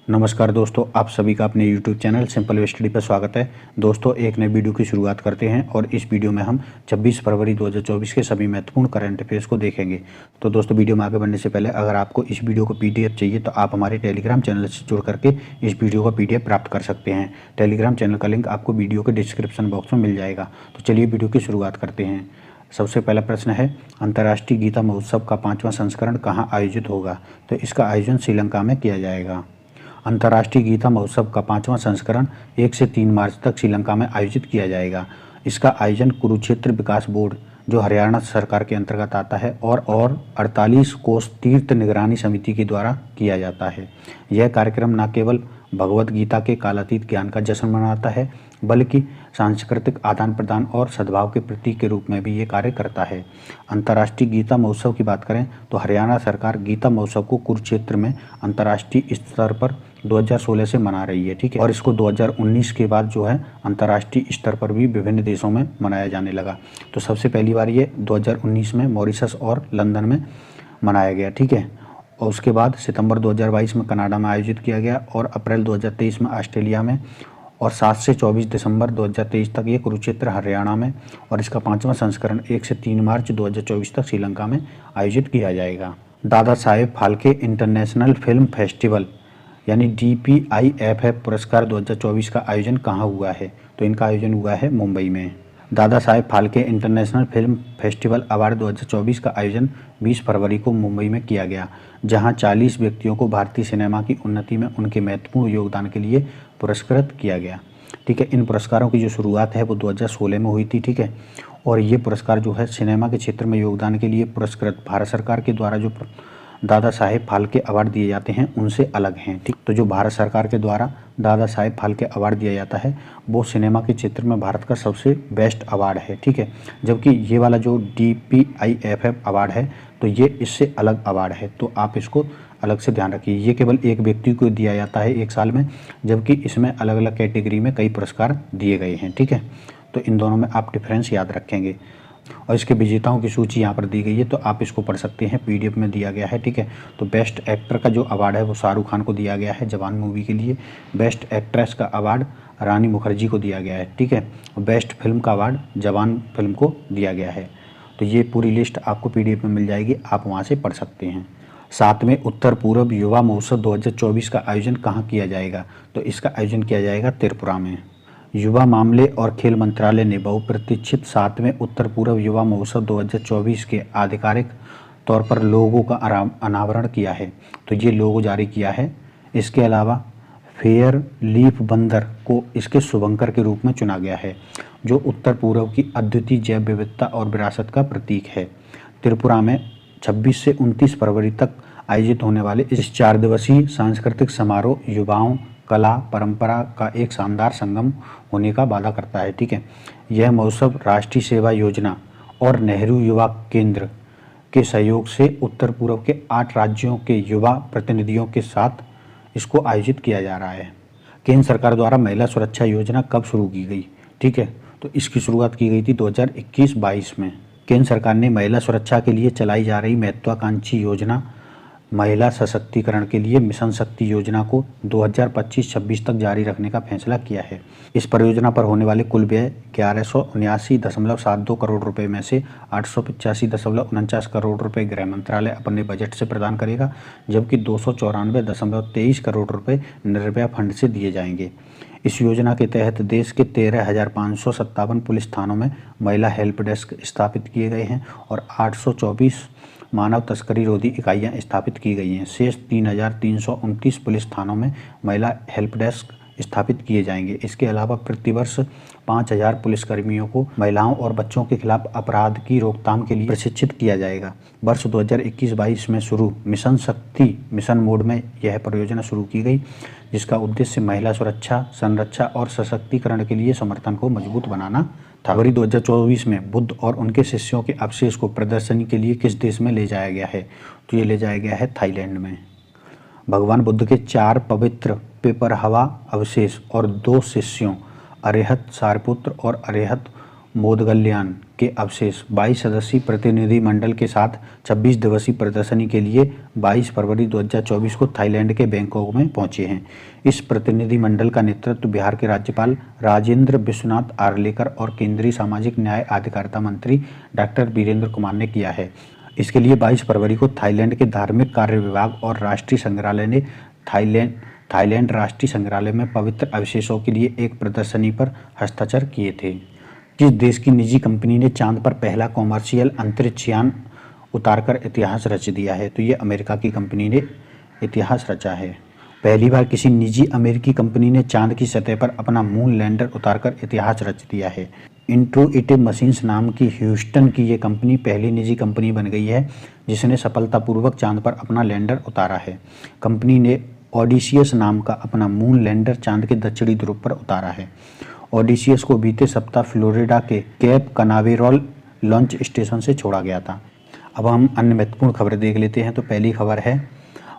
नमस्कार दोस्तों, आप सभी का अपने YouTube चैनल सिंपल स्टडी पर स्वागत है। दोस्तों, एक नए वीडियो की शुरुआत करते हैं और इस वीडियो में हम 26 फरवरी 2024 के सभी महत्वपूर्ण करंट अफेयर्स को देखेंगे। तो दोस्तों, वीडियो में आगे बढ़ने से पहले अगर आपको इस वीडियो को PDF चाहिए तो आप हमारे टेलीग्राम चैनल से जुड़ करके इस वीडियो का PDF प्राप्त कर सकते हैं। टेलीग्राम चैनल का लिंक आपको वीडियो के डिस्क्रिप्शन बॉक्स में मिल जाएगा। तो चलिए वीडियो की शुरुआत करते हैं। सबसे पहला प्रश्न है, अंतर्राष्ट्रीय गीता महोत्सव का 5वां संस्करण कहाँ आयोजित होगा? तो इसका आयोजन श्रीलंका में किया जाएगा। अंतर्राष्ट्रीय गीता महोत्सव का 5वां संस्करण 1 से 3 मार्च तक श्रीलंका में आयोजित किया जाएगा। इसका आयोजन कुरुक्षेत्र विकास बोर्ड, जो हरियाणा सरकार के अंतर्गत आता है, और 48 कोस तीर्थ निगरानी समिति के द्वारा किया जाता है। यह कार्यक्रम न केवल भगवत गीता के कालातीत ज्ञान का जश्न मनाता है, बल्कि सांस्कृतिक आदान प्रदान और सद्भाव के प्रतीक के रूप में भी ये कार्य करता है। अंतर्राष्ट्रीय गीता महोत्सव की बात करें तो हरियाणा सरकार गीता महोत्सव को कुरुक्षेत्र में अंतर्राष्ट्रीय स्तर पर 2016 से मना रही है, ठीक है। और इसको 2019 के बाद जो है अंतर्राष्ट्रीय स्तर पर भी विभिन्न देशों में मनाया जाने लगा। तो सबसे पहली बार ये 2019 में मॉरिशस और लंदन में मनाया गया, ठीक है। और उसके बाद सितंबर 2022 में कनाडा में आयोजित किया गया और अप्रैल 2023 में ऑस्ट्रेलिया में, और 7 से 24 दिसंबर 2023 तक ये कुरुक्षेत्र हरियाणा में, और इसका 5वां संस्करण 1 से 3 मार्च 2024 तक श्रीलंका में आयोजित किया जाएगा। दादा Saheb Phalke international film festival यानी DPIFF पुरस्कार 2024 का आयोजन कहाँ हुआ है? तो इनका आयोजन हुआ है मुंबई में। Dada Saheb Phalke international film festival award 2024 का आयोजन 20 फरवरी को मुंबई में किया गया, जहां 40 व्यक्तियों को भारतीय सिनेमा की उन्नति में उनके महत्वपूर्ण योगदान के लिए पुरस्कृत किया गया, ठीक है। इन पुरस्कारों की जो शुरुआत है वो 2016 में हुई थी, ठीक है। और ये पुरस्कार जो है सिनेमा के क्षेत्र में योगदान के लिए पुरस्कृत भारत सरकार के द्वारा जो दादा साहेब फाल्के अवार्ड दिए जाते हैं उनसे अलग हैं, ठीक। तो जो भारत सरकार के द्वारा दादा साहेब फाल्के अवार्ड दिया जाता है वो सिनेमा के क्षेत्र में भारत का सबसे बेस्ट अवार्ड है, ठीक है। जबकि ये वाला जो DPIFF अवार्ड है तो ये इससे अलग अवार्ड है, तो आप इसको अलग से ध्यान रखिए। ये केवल एक व्यक्ति को दिया जाता है एक साल में, जबकि इसमें अलग अलग कैटेगरी में कई पुरस्कार दिए गए हैं, ठीक है। तो इन दोनों में आप डिफरेंस याद रखेंगे। और इसके विजेताओं की सूची यहाँ पर दी गई है, तो आप इसको पढ़ सकते हैं, PDF में दिया गया है, ठीक है। तो बेस्ट एक्टर का जो अवार्ड है वो शाहरुख खान को दिया गया है जवान मूवी के लिए। बेस्ट एक्ट्रेस का अवार्ड रानी मुखर्जी को दिया गया है, ठीक है। बेस्ट फिल्म का अवार्ड जवान फिल्म को दिया गया है। तो ये पूरी लिस्ट आपको PDF में मिल जाएगी, आप वहाँ से पढ़ सकते हैं। 7वें उत्तर पूर्व युवा महोत्सव 2024 का आयोजन कहाँ किया जाएगा? तो इसका आयोजन किया जाएगा त्रिपुरा में। युवा मामले और खेल मंत्रालय ने बहुप्रतीक्षित 7वें उत्तर पूर्व युवा महोत्सव 2024 के आधिकारिक तौर पर लोगो का अनावरण किया है, तो ये लोगो जारी किया है। इसके अलावा फेयर लीफ बंदर को इसके शुभंकर के रूप में चुना गया है, जो उत्तर पूर्व की अद्वितीय जैव विविधता और विरासत का प्रतीक है। त्रिपुरा में 26 से 29 फरवरी तक आयोजित होने वाले इस 4 दिवसीय सांस्कृतिक समारोह युवाओं, कला, परंपरा का एक शानदार संगम होने का वादा करता है, ठीक है। यह महोत्सव राष्ट्रीय सेवा योजना और नेहरू युवा केंद्र के सहयोग से उत्तर पूर्व के 8 राज्यों के युवा प्रतिनिधियों के साथ इसको आयोजित किया जा रहा है। केंद्र सरकार द्वारा महिला सुरक्षा योजना कब शुरू की गई? ठीक है, तो इसकी शुरुआत की गई थी 2021-22 में। केंद्र सरकार ने महिला सुरक्षा के लिए चलाई जा रही महत्वाकांक्षी योजना महिला सशक्तिकरण के लिए मिशन शक्ति योजना को 2025-26 तक जारी रखने का फैसला किया है। इस परियोजना पर होने वाले कुल व्यय 1179.72 करोड़ रुपए में से 885.49 करोड़ रुपए गृह मंत्रालय अपने बजट से प्रदान करेगा, जबकि 294.23 करोड़ रुपए निर्भया फंड से दिए जाएंगे। इस योजना के तहत देश के 13,557 पुलिस थानों में महिला हेल्प डेस्क स्थापित किए गए हैं और 824 मानव तस्करी रोधी इकाइयाँ स्थापित की गई हैं। शेष 3,329 पुलिस थानों में महिला हेल्प डेस्क स्थापित किए जाएंगे। इसके अलावा प्रतिवर्ष 5,000 पुलिसकर्मियों को महिलाओं और बच्चों के खिलाफ अपराध की रोकथाम के लिए प्रशिक्षित किया जाएगा। वर्ष 2021-22 में शुरू मिशन शक्ति मिशन मोड में यह परियोजना शुरू की गई, जिसका उद्देश्य महिला सुरक्षा, संरक्षा और सशक्तिकरण के लिए समर्थन को मजबूत बनाना। फरवरी 2024 में बुद्ध और उनके शिष्यों के अवशेष को प्रदर्शनी के लिए किस देश में ले जाया गया है? तो ये ले जाया गया है थाईलैंड में। भगवान बुद्ध के 4 पवित्र पेपरहवा अवशेष और 2 शिष्यों अरेहत सारिपुत्र और अरेहत मोदगल्यान के अवशेष 22 सदस्यीय प्रतिनिधिमंडल के साथ 26 दिवसीय प्रदर्शनी के लिए 22 फरवरी 2024 को थाईलैंड के बैंकॉक में पहुंचे हैं। इस प्रतिनिधिमंडल का नेतृत्व बिहार के राज्यपाल राजेंद्र विश्वनाथ आर्लेकर और केंद्रीय सामाजिक न्याय अधिकारिता मंत्री डॉक्टर वीरेंद्र कुमार ने किया है। इसके लिए 22 फरवरी को थाईलैंड के धार्मिक कार्य विभाग और राष्ट्रीय संग्रहालय ने थाईलैंड राष्ट्रीय संग्रहालय में पवित्र अवशेषों के लिए एक प्रदर्शनी पर हस्ताक्षर किए थे। किस देश की निजी कंपनी ने चांद पर पहला कॉमर्शियल अंतरिक्ष यान उतारकर इतिहास रच दिया है? तो ये अमेरिका की कंपनी ने इतिहास रचा है। पहली बार किसी निजी अमेरिकी कंपनी ने चांद की सतह पर अपना मून लैंडर उतारकर इतिहास रच दिया है। इंट्रोइटिव मशीन्स नाम की ह्यूस्टन की ये कंपनी पहली निजी कंपनी बन गई है जिसने सफलतापूर्वक चांद पर अपना लैंडर उतारा है। कंपनी ने ओडिसियस नाम का अपना मून लैंडर चांद के दक्षिणी ध्रुव पर उतारा है। ओडिसियस को बीते सप्ताह फ्लोरिडा के कैप कनावेरल लॉन्च स्टेशन से छोड़ा गया था। अब हम अन्य महत्वपूर्ण खबरें देख लेते हैं। तो पहली खबर है,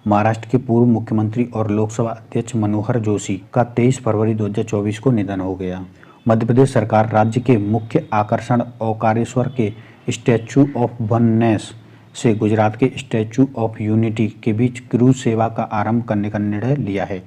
महाराष्ट्र के पूर्व मुख्यमंत्री और लोकसभा अध्यक्ष मनोहर जोशी का 23 फरवरी 2024 को निधन हो गया। मध्य प्रदेश सरकार राज्य के मुख्य आकर्षण ओंकारेश्वर के स्टैच्यू ऑफ वननेस से गुजरात के स्टैच्यू ऑफ यूनिटी के बीच क्रूज सेवा का आरंभ करने का निर्णय लिया है।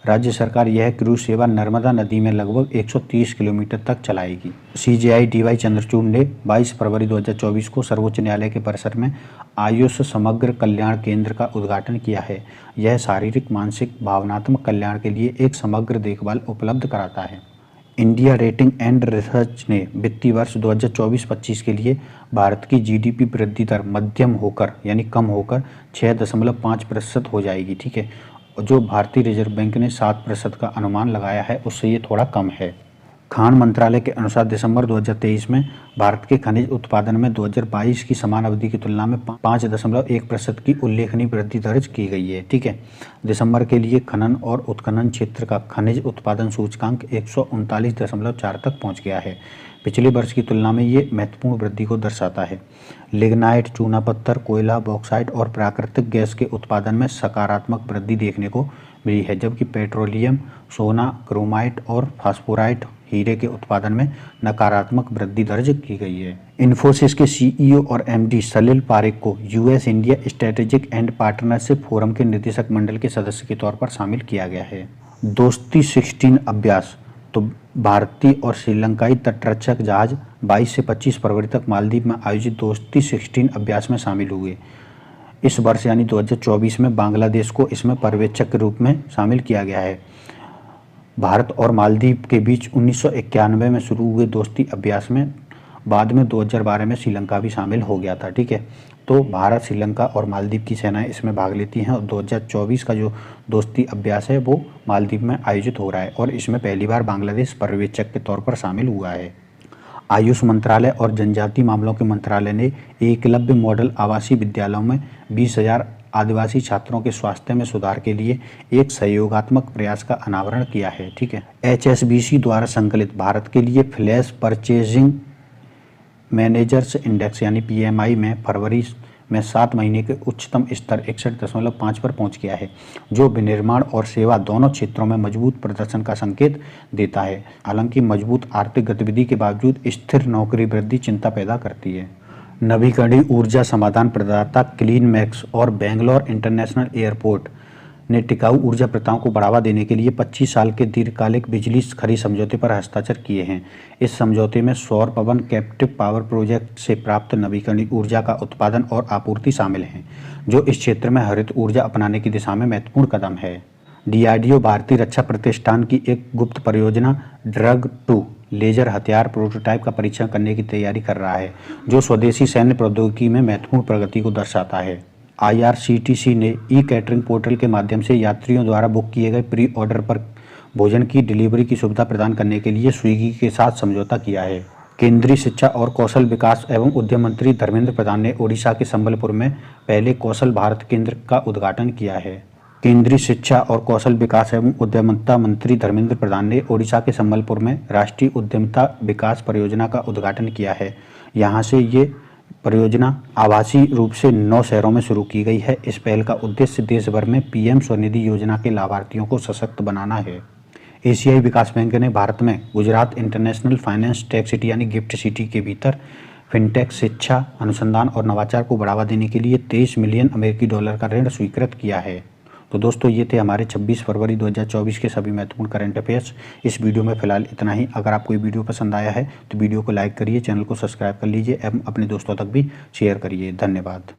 राज्य सरकार यह क्रूज सेवा नर्मदा नदी में लगभग 130 किलोमीटर तक चलाएगी। CJI DY चंद्रचूड़ ने 22 फरवरी 2024 को सर्वोच्च न्यायालय के परिसर में आयुष समग्र कल्याण केंद्र का उद्घाटन किया है। यह शारीरिक, मानसिक, भावनात्मक कल्याण के लिए एक समग्र देखभाल उपलब्ध कराता है। इंडिया रेटिंग एंड रिसर्च ने वित्तीय वर्ष 2024-25 के लिए भारत की GDP वृद्धि दर मध्यम होकर यानी कम होकर 6.5% हो जाएगी। ठीक है, जो भारतीय रिजर्व बैंक ने 7% का अनुमान लगाया है उससे ये थोड़ा कम है। खान मंत्रालय के अनुसार दिसंबर 2023 में भारत के खनिज उत्पादन में 2022 की समान अवधि की तुलना में 5.1% की उल्लेखनीय वृद्धि दर्ज की गई है। ठीक है, दिसंबर के लिए खनन और उत्खनन क्षेत्र का खनिज उत्पादन सूचकांक 139.4 तक पहुंच गया है। पिछले वर्ष की तुलना में ये महत्वपूर्ण वृद्धि को दर्शाता है। लिग्नाइट, चूना पत्थर, कोयला, बॉक्साइट और प्राकृतिक गैस के उत्पादन में सकारात्मक वृद्धि देखने को मिली है, जबकि पेट्रोलियम, सोना, क्रोमाइट और फास्फोराइट हीरे के उत्पादन में नकारात्मक वृद्धि दर्ज की गई है। इन्फोसिस के CEO और MD सलिल पारेख को US India strategic and partnership forum के निदेशक मंडल के सदस्य के तौर पर शामिल किया गया है। दोस्ती 16 अभ्यास, तो भारतीय और श्रीलंकाई तटरक्षक जहाज 22 से 25 फरवरी तक मालदीव में आयोजित दोस्ती 16 अभ्यास में शामिल हुए। इस वर्ष यानी 2024 में बांग्लादेश को इसमें पर्यवेक्षक के रूप में शामिल किया गया है। भारत और मालदीव के बीच 1991 में शुरू हुए दोस्ती अभ्यास में बाद में 2012 में श्रीलंका भी शामिल हो गया था। ठीक है, तो भारत, श्रीलंका और मालदीव की सेनाएं इसमें भाग लेती हैं और 2024 का जो दोस्ती अभ्यास है वो मालदीव में आयोजित हो रहा है और इसमें पहली बार बांग्लादेश पर्यवेक्षक के तौर पर शामिल हुआ है। आयुष मंत्रालय और जनजातीय मामलों के मंत्रालय ने एकलव्य मॉडल आवासीय विद्यालयों में 20,000 आदिवासी छात्रों के स्वास्थ्य में सुधार के लिए एक सहयोगात्मक प्रयास का अनावरण किया है। ठीक है, HSBC द्वारा संकलित भारत के लिए फ्लैश परचेजिंग मैनेजर्स इंडेक्स यानी PMI में फरवरी में 7 महीने के उच्चतम स्तर 61.5 पर पहुंच गया है, जो विनिर्माण और सेवा दोनों क्षेत्रों में मजबूत प्रदर्शन का संकेत देता है। हालांकि मजबूत आर्थिक गतिविधि के बावजूद स्थिर नौकरी वृद्धि चिंता पैदा करती है। नवीकरणीय ऊर्जा समाधान प्रदाता क्लीनमैक्स और बेंगलोर इंटरनेशनल एयरपोर्ट ने टिकाऊ ऊर्जा प्रथाओं को बढ़ावा देने के लिए 25 साल के दीर्घकालिक बिजली खरीद समझौते पर हस्ताक्षर किए हैं। इस समझौते में सौर पवन कैप्टिव पावर प्रोजेक्ट से प्राप्त नवीकरणीय ऊर्जा का उत्पादन और आपूर्ति शामिल हैं, जो इस क्षेत्र में हरित ऊर्जा अपनाने की दिशा में महत्वपूर्ण कदम है। DRDO भारतीय रक्षा प्रतिष्ठान की एक गुप्त परियोजना ड्रग 2 लेजर हथियार प्रोटोटाइप का परीक्षण करने की तैयारी कर रहा है, जो स्वदेशी सैन्य प्रौद्योगिकी में महत्वपूर्ण प्रगति को दर्शाता है। IRCTC ने कैटरिंग पोर्टल के माध्यम से यात्रियों द्वारा बुक किए गए प्री ऑर्डर पर भोजन की डिलीवरी की सुविधा प्रदान करने के लिए स्विगी के साथ समझौता किया है। केंद्रीय शिक्षा और कौशल विकास एवं उद्यम मंत्री धर्मेंद्र प्रधान ने ओडिशा के संबलपुर में पहले कौशल भारत केंद्र का उद्घाटन किया है। केंद्रीय शिक्षा और कौशल विकास एवं उद्यमिता मंत्री धर्मेंद्र प्रधान ने ओडिशा के संबलपुर में राष्ट्रीय उद्यमिता विकास परियोजना का उद्घाटन किया है। यहाँ से ये परियोजना आभासी रूप से 9 शहरों में शुरू की गई है। इस पहल का उद्देश्य देश भर में PM स्वनिधि योजना के लाभार्थियों को सशक्त बनाना है। एशियाई विकास बैंक ने भारत में Gujarat international finance tech city यानी गिफ्ट सिटी के भीतर फिनटेक, शिक्षा, अनुसंधान और नवाचार को बढ़ावा देने के लिए 23 मिलियन अमेरिकी डॉलर का ऋण स्वीकृत किया है। तो दोस्तों ये थे हमारे 26 फरवरी 2024 के सभी महत्वपूर्ण करंट अफेयर्स। इस वीडियो में फिलहाल इतना ही। अगर आपको ये वीडियो पसंद आया है तो वीडियो को लाइक करिए, चैनल को सब्सक्राइब कर लीजिए एवं अपने दोस्तों तक भी शेयर करिए। धन्यवाद।